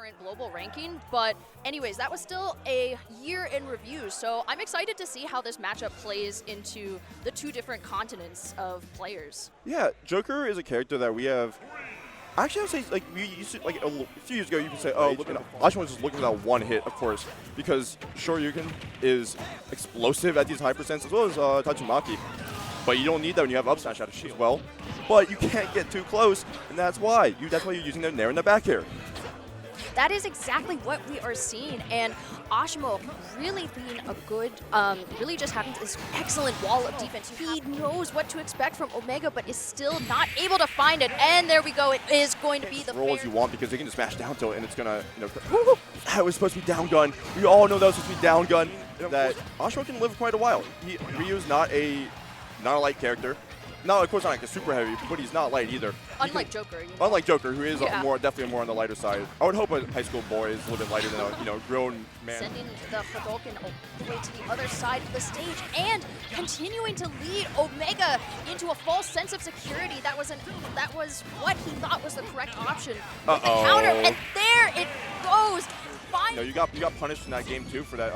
current global ranking, but anyways, that was still a year in review, so I'm excited to see how this matchup plays into the two different continents of players. Yeah, Joker is a character that we have. Actually, I would say, like, we used to, like, a few years ago, you could say, oh, look at Asimo was just looking for that one hit, of course, because Shoryuken is explosive at these high percents, as well as Tatsumaki. But you don't need that when you have up smash out of shield as well. But you can't get too close, and that's why. That's why you're using the Nair in the back air. That is exactly what we are seeing, and Asimo really being a good, really just having this excellent wall of defense. He knows what to expect from Omega, but is still not able to find it. And there we go. It is going to be the roll as you want because they can just smash down tilt, and it's gonna, that was supposed to be down gun. We all know that was supposed to be down gun. That Asimo can live quite a while. Ryu's not a light character. No, of course not like a super heavy, but he's not light either. Unlike Joker. Unlike Joker, who is definitely more on the lighter side. I would hope a high school boy is a little bit lighter than a grown man. Sending the Hadouken all the way to the other side of the stage and continuing to lead Omega into a false sense of security. That was what he thought was the correct option. The counter, and there it goes. No, you got punished in that game too for that.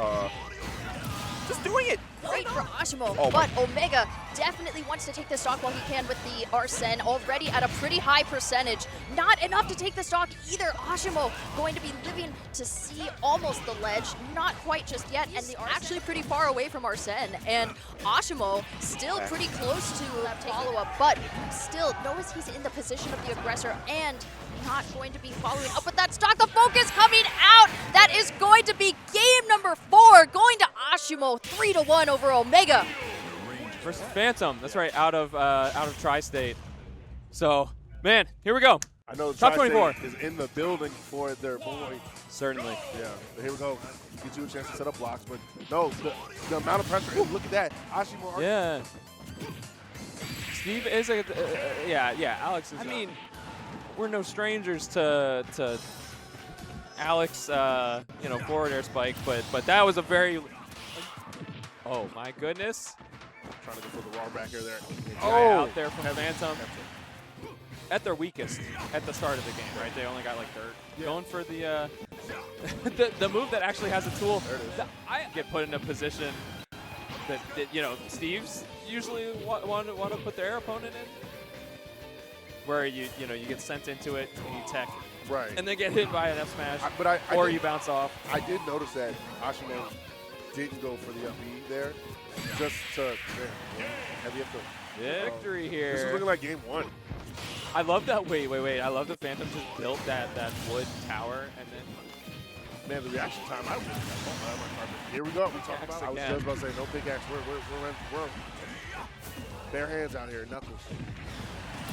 Just doing it. Great for Asimo, but Omega definitely wants to take the stock while he can with the Arsene, already at a pretty high percentage. Not enough to take the stock either. Asimo going to be living to see almost the ledge, not quite just yet, and they're actually pretty far away from Arsene. And Asimo still pretty close to follow-up, but still knows he's in the position of the aggressor and not going to be following up with that stock. The focus coming out. That is going to be game number 4, going to Asimo, 3-1 over Omega. Versus Phantom. That's right, out of Tri-State. So, man, here we go. I know Top 24 is in the building for their boy. Certainly. Yeah. Here we go. Get you a chance to set up blocks, but no, the amount of pressure. Look at that. Asimo. Yeah. Steve is a yeah. Alex is. I mean, we're no strangers to Alex, forward air spike, but that was a very. Oh my goodness! Trying to go for the raw back air there. Out there from Phantom. At their weakest at the start of the game, right? They only got like third. Yeah. Going for the the move that actually has a tool. There it is. I get put in a position that Steve's usually want to put their opponent in, where you get sent into it and you tech, right, and then get hit by an F smash, or you bounce off. I did notice that Asimo didn't go for the up B there, just to victory here. This is looking like game 1. I love that. Wait. I love the Phantom just built that wood tower and then. Man, the reaction time. I was here we go. We talked about. I was just about to say no big axe. We're bare hands out here. Knuckles.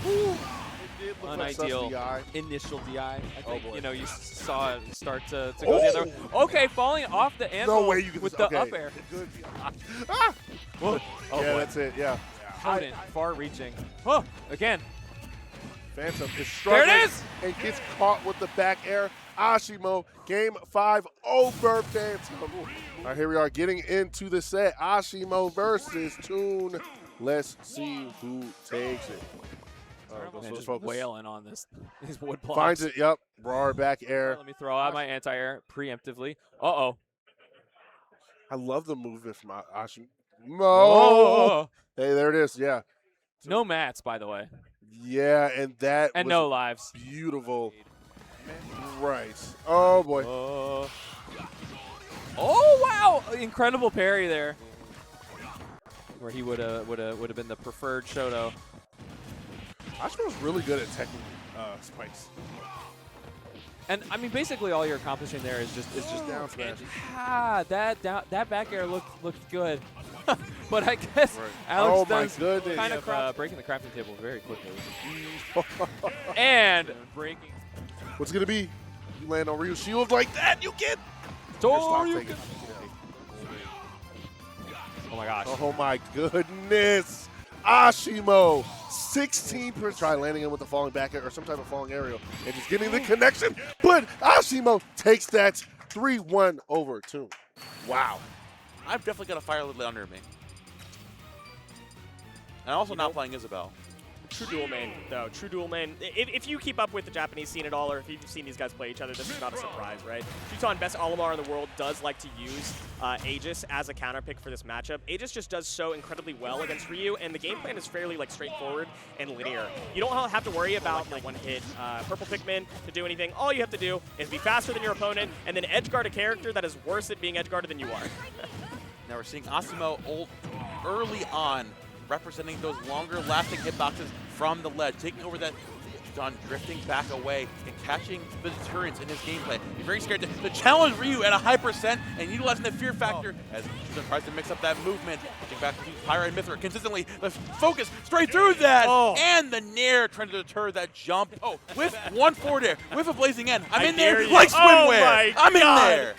Ooh. Unideal initial DI. I think you saw it start to go the other way. Okay, falling off the anvil with the up air. Whoa. Yeah, that's it. Yeah. Shuton, far reaching. Oh, again. Phantom is struggling. There it is! And gets caught with the back air. Asimo, game 5 over Phantom. All right, here we are getting into the set. Asimo versus Toon. Let's see who takes it. Just wailing on these wood blocks. Finds it, yep. Raw back air. Let me throw out my anti-air preemptively. Uh-oh. I love the movement from Asimo. Oh. Hey, there it is, yeah. No mats, by the way. Yeah, and that was no lives. Beautiful. Right. Oh, boy. Oh, wow. Incredible parry there. Where he would have been the preferred Shoto. Asimo's really good at teching spikes. And I mean, basically, all you're accomplishing there is just down smash. That back air looked good, but I guess Alex does kind of breaking the crafting table very quickly. And breaking. What's it gonna be? You land on Ryu shield like that, you get. Oh my gosh. Oh my goodness. Asimo, 16%. Try landing him with the falling back air or some type of falling aerial and just getting the connection. But Asimo takes that 3-1 over Toon. Wow. I've definitely got a fire a little under me. And also not playing Isabel. true dual main, though. True dual main. If you keep up with the Japanese scene at all, or if you've seen these guys play each other, this is not a surprise, right? Shuton, best Olimar in the world, does like to use Aegis as a counter pick for this matchup. Aegis just does so incredibly well against Ryu, and the game plan is fairly like straightforward and linear. You don't have to worry about like one-hit purple Pikmin to do anything. All you have to do is be faster than your opponent, and then edgeguard a character that is worse at being edgeguarded than you are. Now we're seeing Asimo early on, representing those longer lasting hitboxes from the ledge, taking over that John, drifting back away and catching the deterrence in his gameplay. He's very scared to challenge Ryu at a high percent and utilizing the fear factor as Shuton tries to mix up that movement. Getting back to Pyra and Mithra consistently. The focus straight through that. And the Nair trying to deter that jump. Oh, with one forward air, with a blazing end. I'm in there like swimwear. I'm in there.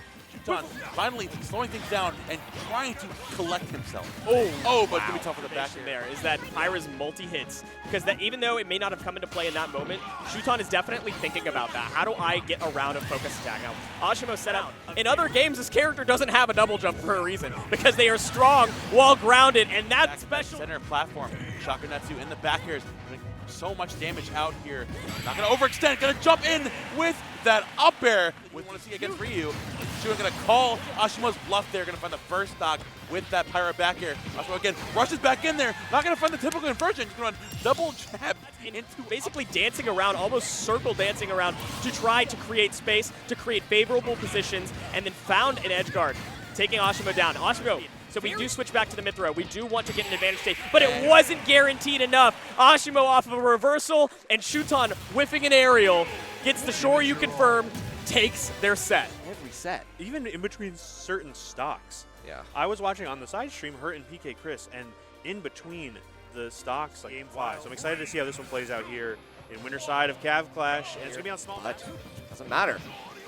Shuton finally slowing things down and trying to collect himself. But it's going to be tough for the back here. There is that Pyra's multi-hits, because that even though it may not have come into play in that moment, Shuton is definitely thinking about that. How do I get around a focus attack? Now, Asimo set up. In other games, this character doesn't have a double jump for a reason, because they are strong while grounded, and that special center platform. Shakunetsu in the back here is doing so much damage out here. Not going to overextend, going to jump in with that up air. We want to see against Ryu. Shuton going to call Ashimo's bluff there, going to find the first stock with that Pyra back air. Asimo again rushes back in there, not going to find the typical inversion. He's going to run double jab into basically dancing around, almost circle dancing around to try to create space, to create favorable positions, and then found an edge guard, taking Asimo down. Asimo. So we do switch back to the Mithra. We do want to get an advantage state, but it wasn't guaranteed enough. Asimo off of a reversal, and Shuton whiffing an aerial, gets the shore you confirm, takes their set. Every set. Even in between certain stocks. Yeah. I was watching on the side stream, Hurt and PK Chris, and in between the stocks, like Game 5. So I'm excited to see how this one plays out here in winter side of Cav Clash, and it's going to be on small. But doesn't matter.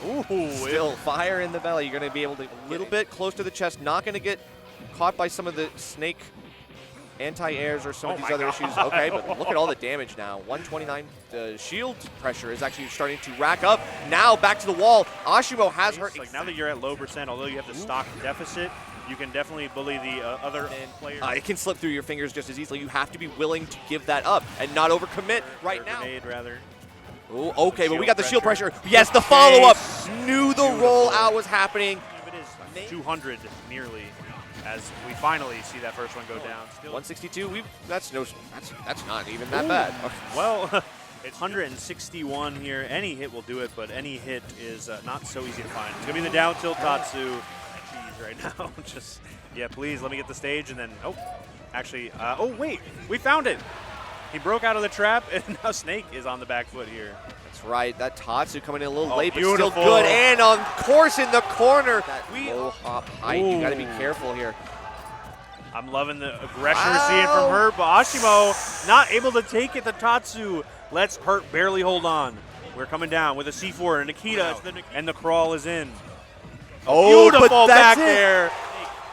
Ooh, Still fire in the belly. You're going to be able to a little bit close to the chest. Not going to get caught by some of the snake anti-airs or some of these other issues. Okay, but look at all the damage now. 129 shield pressure is actually starting to rack up. Now back to the wall. Asimo has hurt. Like now that you're at low percent, although you have the stock deficit, you can definitely bully the other players. It can slip through your fingers just as easily. You have to be willing to give that up and not overcommit right now. Grenade, rather. Ooh, okay, but we got the shield pressure. Yes, the follow-up. Knew the rollout was happening. It is 200 nearly, as we finally see that first one go down. Still 162. That's not even that bad. Well, it's 161 here. Any hit will do it, but any hit is not so easy to find. It's gonna be the down tilt Tatsu. Jeez, right now, just please let me get the stage, and then oh wait, we found it. He broke out of the trap, and now Snake is on the back foot here. That's right. That Tatsu coming in a little late, beautiful. but still good. And on course in the corner. That low hop height. You got to be careful here. I'm loving the aggression we're seeing from her, but Asimo not able to take it. The Tatsu lets Hurt barely hold on. We're coming down with a C4 and Nikita, and the crawl is in. Oh, beautiful but that's back there.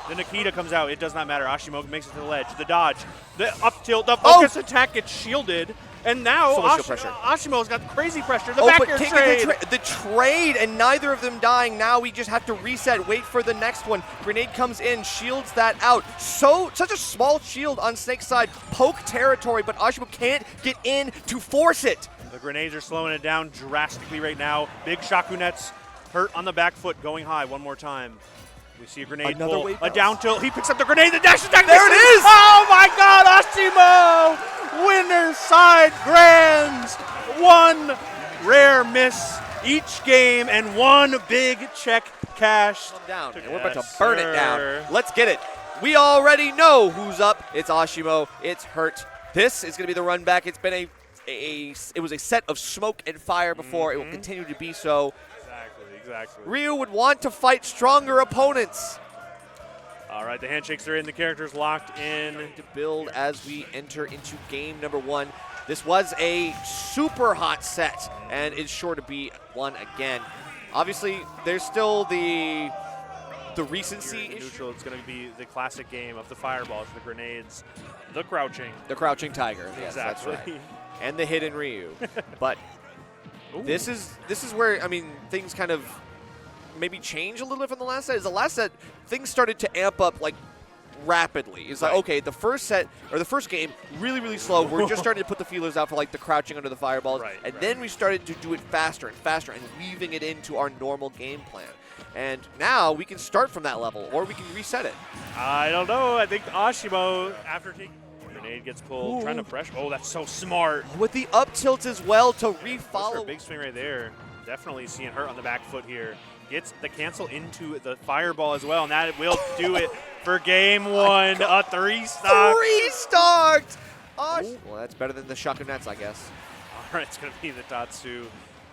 The Nikita comes out. It does not matter. Asimo makes it to the ledge. The dodge. The up tilt. The focus attack gets shielded. And now Ashimo's got crazy pressure. The back air trade. The trade, and neither of them dying. Now we just have to reset, wait for the next one. Grenade comes in, shields that out. Such a small shield on Snake's side. Poke territory, but Asimo can't get in to force it. The grenades are slowing it down drastically right now. Big Shakunets. Hurt on the back foot, going high one more time. We see a grenade pull, a down tilt. He picks up the grenade, the dash attack. There it is! Oh my God, Asimo! Winner side grands. One rare miss each game and one big check cash. Down. And we're about to burn it down. Let's get it. We already know who's up. It's Asimo. It's Hurt. This is going to be the run back. It's been it was a set of smoke and fire before. It will continue to be so. Exactly. Ryu would want to fight stronger opponents. All right, the handshakes are in. The characters locked in. To build as we enter into game number one. This was a super hot set, and it's sure to be one again. Obviously, there's still the recency issue. Neutral, it's going to be the classic game of the fireballs, the grenades, the crouching. The crouching tiger. Yes, exactly. That's right. And the hidden Ryu. But this is where, I mean, things kind of maybe change a little bit from the last set. Is the last set, things started to amp up like rapidly. It's like, okay, the first set, or the first game, really, really slow. We're just starting to put the feelers out for like the crouching under the fireballs. And then we started to do it faster and faster and weaving it into our normal game plan. And now we can start from that level, or we can reset it. I don't know. I think Asimo, after taking grenade, gets pulled, trying to pressure. Oh, that's so smart. With the up tilt as well to For refollow. a big swing right there. Definitely seeing Hurt on the back foot here. Gets the cancel into the fireball as well, and that will do it for game one. A 3-stock. 3-stocked! Well, that's better than the Shakunets, I guess. All right, it's going to be the Tatsu.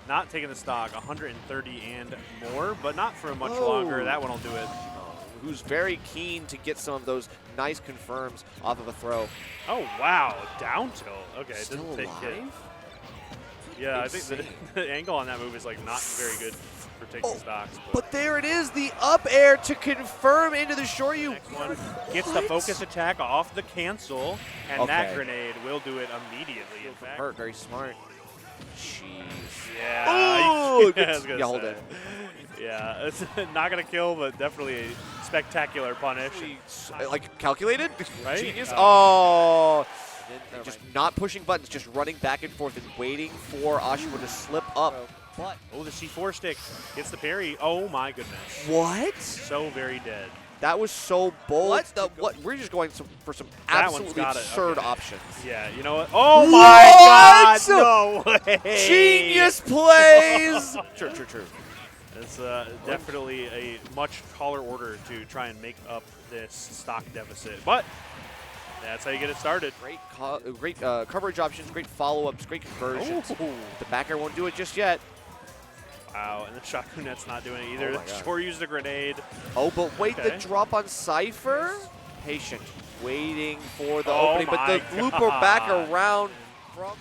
Not taking the stock, 130 and more, but not for much longer. That one will do it. Who's very keen to get some of those nice confirms off of a throw. Oh, wow. Down tilt. Okay, it Still didn't take hit. alive? Yeah, I think the angle on that move is like not very good for taking stocks. But there it is, the up air to confirm into the Shoryu. Next one gets the focus attack off the cancel, and that grenade will do it immediately. In fact. Hurt, very smart. Jeez. Yeah. Oh, I was gonna hold say. it. Yeah, it's not going to kill, but definitely a spectacular punish. Like calculated? Right? Genius. Oh. Just not pushing buttons, just running back and forth and waiting for Asimo to slip up. But, oh, the C4 stick gets the parry. Oh my goodness. What? So very dead. That was so bold. What? We're just going for some absolutely absurd options. Yeah, you know what? Oh my God! No way! Genius plays! True. It's definitely a much taller order to try and make up this stock deficit. But that's how you get it started. Great coverage options, great follow-ups, great conversions. The back air won't do it just yet. Wow, and the Shakunet's not doing it either. Shore used a grenade. Oh, but wait, the drop on Cypher? Patient, waiting for the opening, but the looper back around from...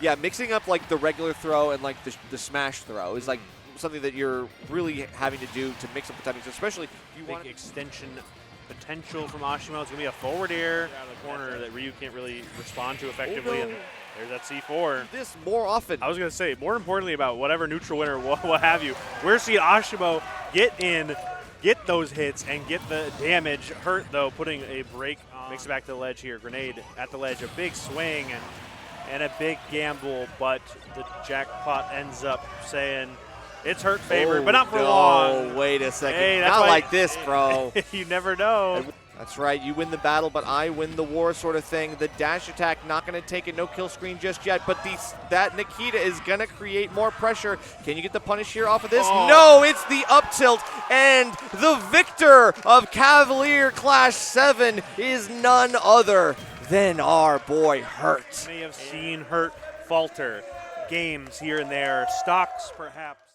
Yeah, mixing up like the regular throw and like the smash throw is like something that you're really having to do to mix up the timings, especially if you want extension potential from Asimo. It's going to be a forward air out of the corner that Ryu can't really respond to effectively. And there's that C4. This more often. I was going to say, more importantly about whatever neutral winner, what have you, we're seeing Asimo get in, get those hits, and get the damage. Hurt, though, putting a break on. Makes it back to the ledge here. Grenade at the ledge. A big swing and a big gamble, but the jackpot ends up saying it's Hurt favored, but not for long. Wait a second. Hey, not like this, bro. You never know. That's right. You win the battle, but I win the war sort of thing. The dash attack, not going to take a no-kill screen just yet, but that Nikita is going to create more pressure. Can you get the punish here off of this? No, it's the up tilt, and the victor of Cavalier Clash 7 is none other than our boy Hurt. You may have seen Hurt falter games here and there, stocks perhaps.